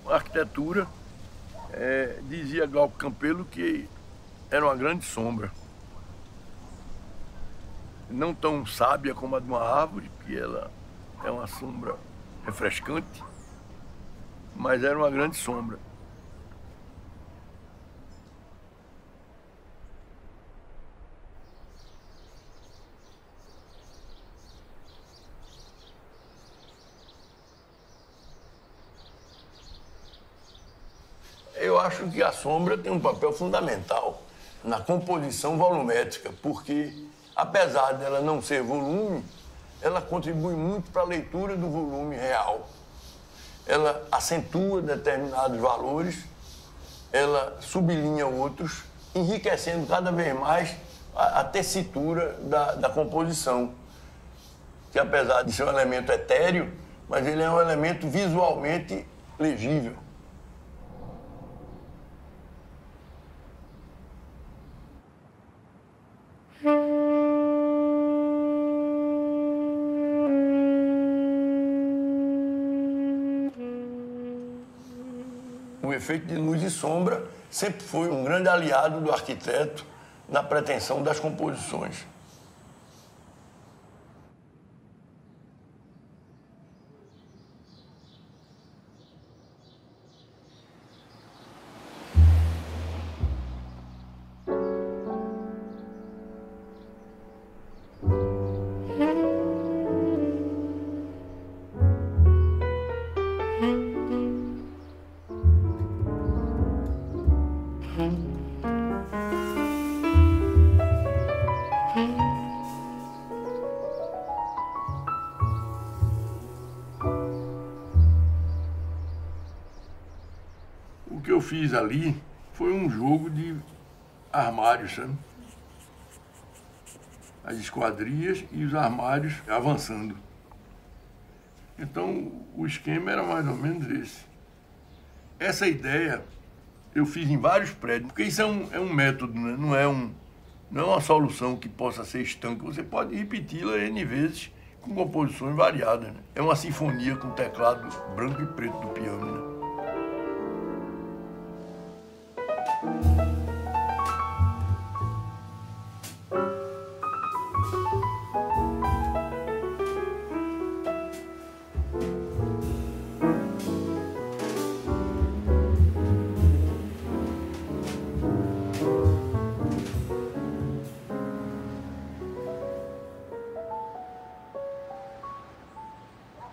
A arquitetura, dizia Glauco Campelo que era uma grande sombra. Não tão sábia como a de uma árvore, que ela é uma sombra refrescante, mas era uma grande sombra. Eu acho que a sombra tem um papel fundamental na composição volumétrica, porque, apesar dela não ser volume, ela contribui muito para a leitura do volume real. Ela acentua determinados valores, ela sublinha outros, enriquecendo cada vez mais a tessitura da composição, que apesar de ser um elemento etéreo, mas ele é um elemento visualmente legível. O efeito de luz e sombra sempre foi um grande aliado do arquiteto na pretensão das composições. O que eu fiz ali foi um jogo de armários, sabe? As esquadrias e os armários avançando. Então, o esquema era mais ou menos esse. Essa ideia eu fiz em vários prédios, porque isso é um método, né? Não é uma solução que possa ser estanque. Você pode repeti-la N vezes com composições variadas, né? É uma sinfonia com teclado branco e preto do piano, né?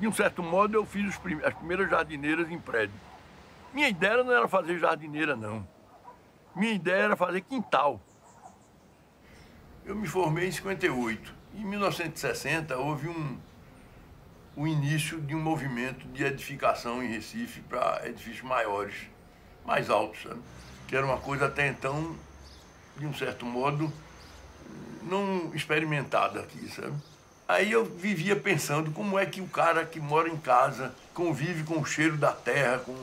De um certo modo, eu fiz as primeiras jardineiras em prédio. Minha ideia não era fazer jardineira, não. Minha ideia era fazer quintal. Eu me formei em 58. Em 1960, houve o início de um movimento de edificação em Recife para edifícios maiores, mais altos, sabe? Que era uma coisa até então, de um certo modo, não experimentada aqui, sabe? Aí eu vivia pensando como é que o cara que mora em casa convive com o cheiro da terra, com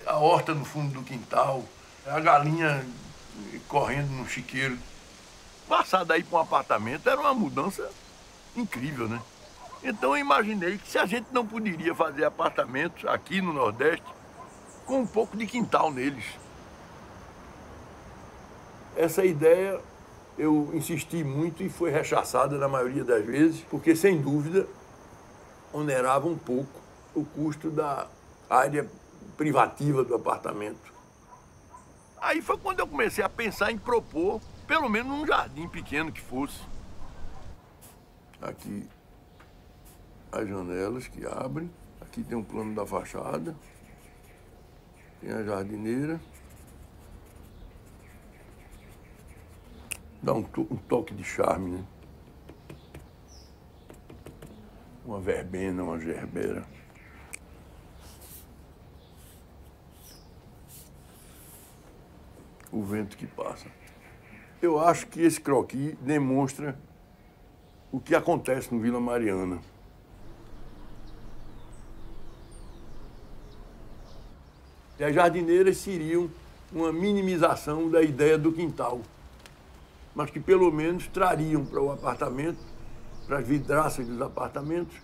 a horta no fundo do quintal, a galinha correndo no chiqueiro. Passar daí para um apartamento era uma mudança incrível, né? Então eu imaginei que se a gente não poderia fazer apartamentos aqui no Nordeste com um pouco de quintal neles. Essa ideia eu insisti muito e foi rechaçada na maioria das vezes, porque sem dúvida onerava um pouco o custo da área privativa do apartamento. Aí foi quando eu comecei a pensar em propor pelo menos um jardim pequeno que fosse. Aqui as janelas que abrem, aqui tem um plano da fachada, tem a jardineira. Dá um toque de charme, né? Uma verbena, uma gerbera. O vento que passa. Eu acho que esse croquis demonstra o que acontece no Vila Mariana. E as jardineiras seriam uma minimização da ideia do quintal, mas que pelo menos trariam para o apartamento, para as vidraças dos apartamentos,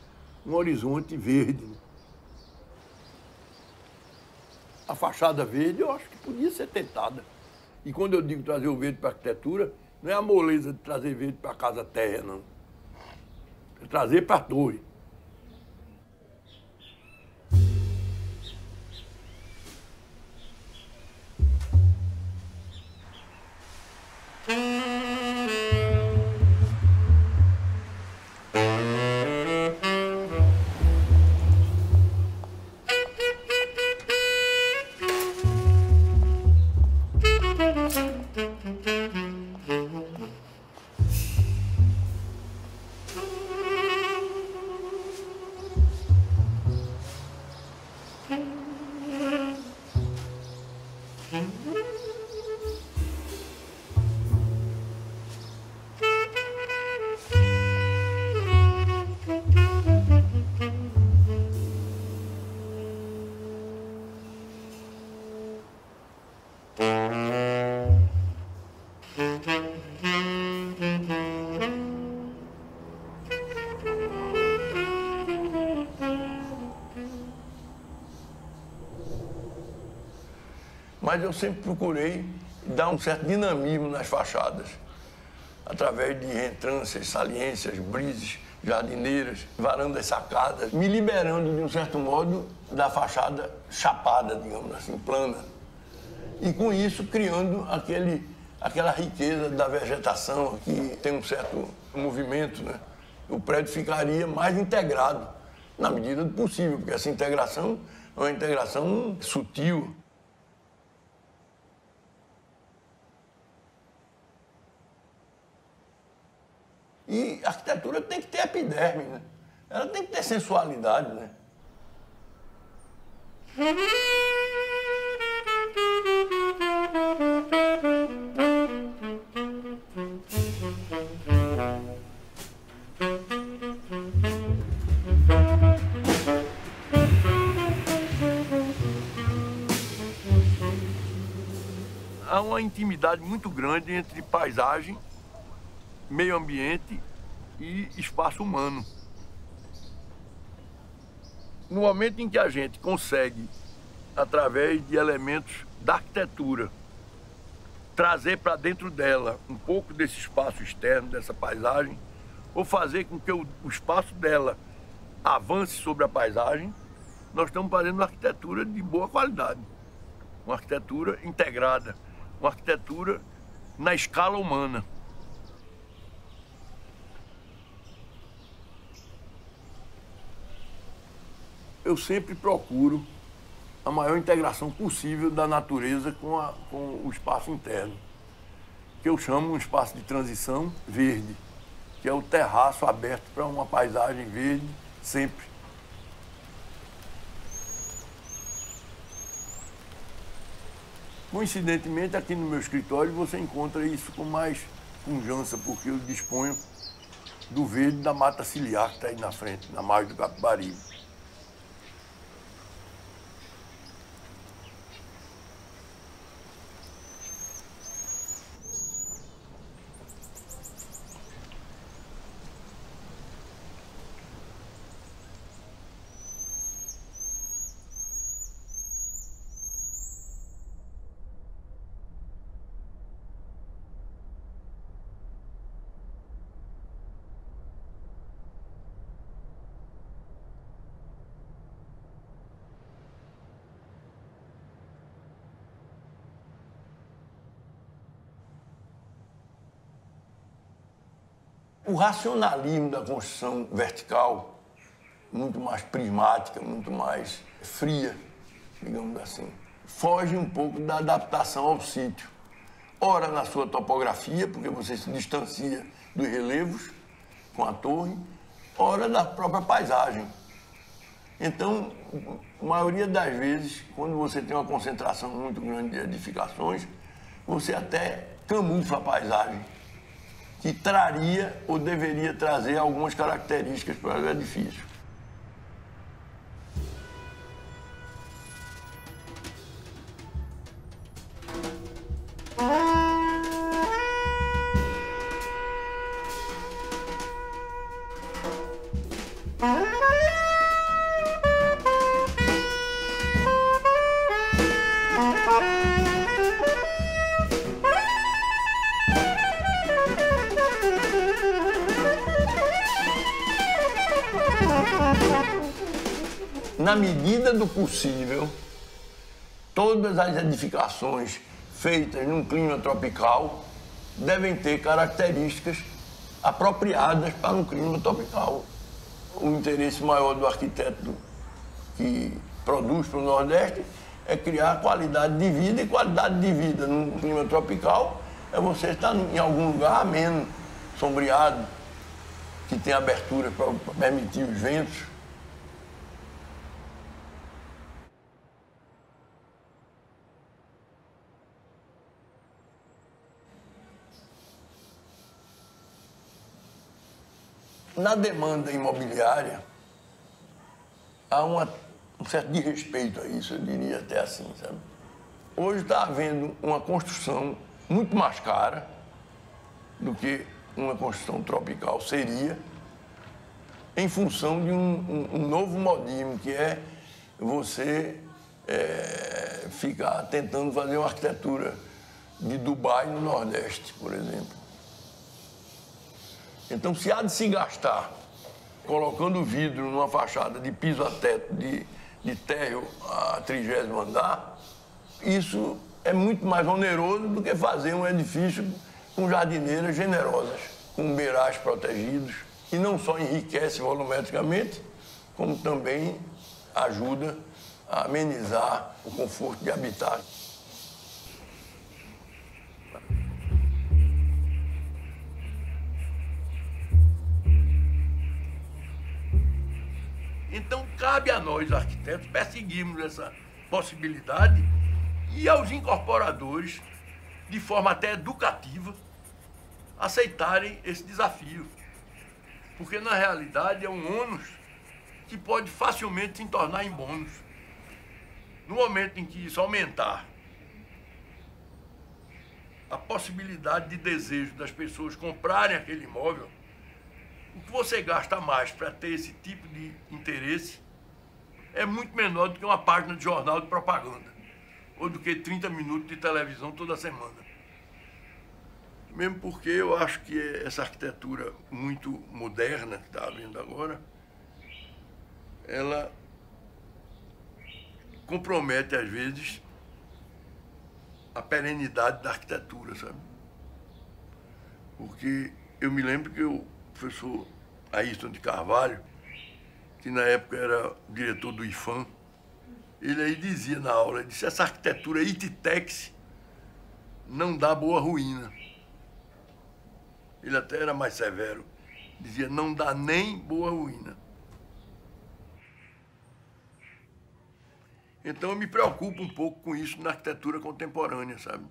um horizonte verde. A fachada verde eu acho que podia ser tentada. E quando eu digo trazer o verde para a arquitetura, não é a moleza de trazer verde para a casa térrea, não. É trazer para a torre. Mas eu sempre procurei dar um certo dinamismo nas fachadas, através de reentrâncias, saliências, brises, jardineiras, varandas sacadas, me liberando, de um certo modo, da fachada chapada, digamos assim, plana. E com isso criando aquela riqueza da vegetação, que tem um certo movimento, né? O prédio ficaria mais integrado, na medida do possível, porque essa integração é uma integração sutil. E a arquitetura tem que ter epiderme, né? Ela tem que ter sensualidade, né? Há uma intimidade muito grande entre paisagem, meio ambiente e espaço humano. No momento em que a gente consegue, através de elementos da arquitetura, trazer para dentro dela um pouco desse espaço externo, dessa paisagem, ou fazer com que o espaço dela avance sobre a paisagem, nós estamos fazendo uma arquitetura de boa qualidade, uma arquitetura integrada, uma arquitetura na escala humana. Eu sempre procuro a maior integração possível da natureza com o espaço interno, que eu chamo um espaço de transição verde, que é o terraço aberto para uma paisagem verde sempre. Coincidentemente, aqui no meu escritório você encontra isso com mais pujança, porque eu disponho do verde da mata ciliar que está aí na frente, na margem do Capibaribe. O racionalismo da construção vertical, muito mais prismática, muito mais fria, digamos assim, foge um pouco da adaptação ao sítio. Ora na sua topografia, porque você se distancia dos relevos com a torre, ora da própria paisagem. Então, a maioria das vezes, quando você tem uma concentração muito grande de edificações, você até camufla a paisagem, que traria ou deveria trazer algumas características para o edifício. Na medida do possível, todas as edificações feitas num clima tropical devem ter características apropriadas para um clima tropical. O interesse maior do arquiteto que produz para o Nordeste é criar qualidade de vida, e qualidade de vida num clima tropical é você estar em algum lugar ameno, sombreado, que tem abertura para permitir os ventos. Na demanda imobiliária, há um certo desrespeito a isso, eu diria até assim, sabe? Hoje está havendo uma construção muito mais cara do que uma construção tropical seria, em função de um novo modismo, que é você ficar tentando fazer uma arquitetura de Dubai no Nordeste, por exemplo. Então, se há de se gastar colocando vidro numa fachada de piso a teto, de térreo a 30º andar, isso é muito mais oneroso do que fazer um edifício com jardineiras generosas, com beirais protegidos, que não só enriquece volumetricamente, como também ajuda a amenizar o conforto de habitar. Então, cabe a nós, arquitetos, perseguirmos essa possibilidade e aos incorporadores, de forma até educativa, aceitarem esse desafio. Porque, na realidade, é um ônus que pode facilmente se tornar em bônus. No momento em que isso aumentar a possibilidade de desejo das pessoas comprarem aquele imóvel, o que você gasta mais para ter esse tipo de interesse é muito menor do que uma página de jornal de propaganda, ou do que 30 minutos de televisão toda semana. Mesmo porque eu acho que essa arquitetura muito moderna que está havendo agora, ela compromete, às vezes, a perenidade da arquitetura, sabe? Porque eu me lembro que o professor Ayrton de Carvalho, que na época era diretor do IFAM, ele aí dizia na aula, ele disse, essa arquitetura ititex não dá boa ruína. Ele até era mais severo, dizia, não dá nem boa ruína. Então eu me preocupo um pouco com isso na arquitetura contemporânea, sabe?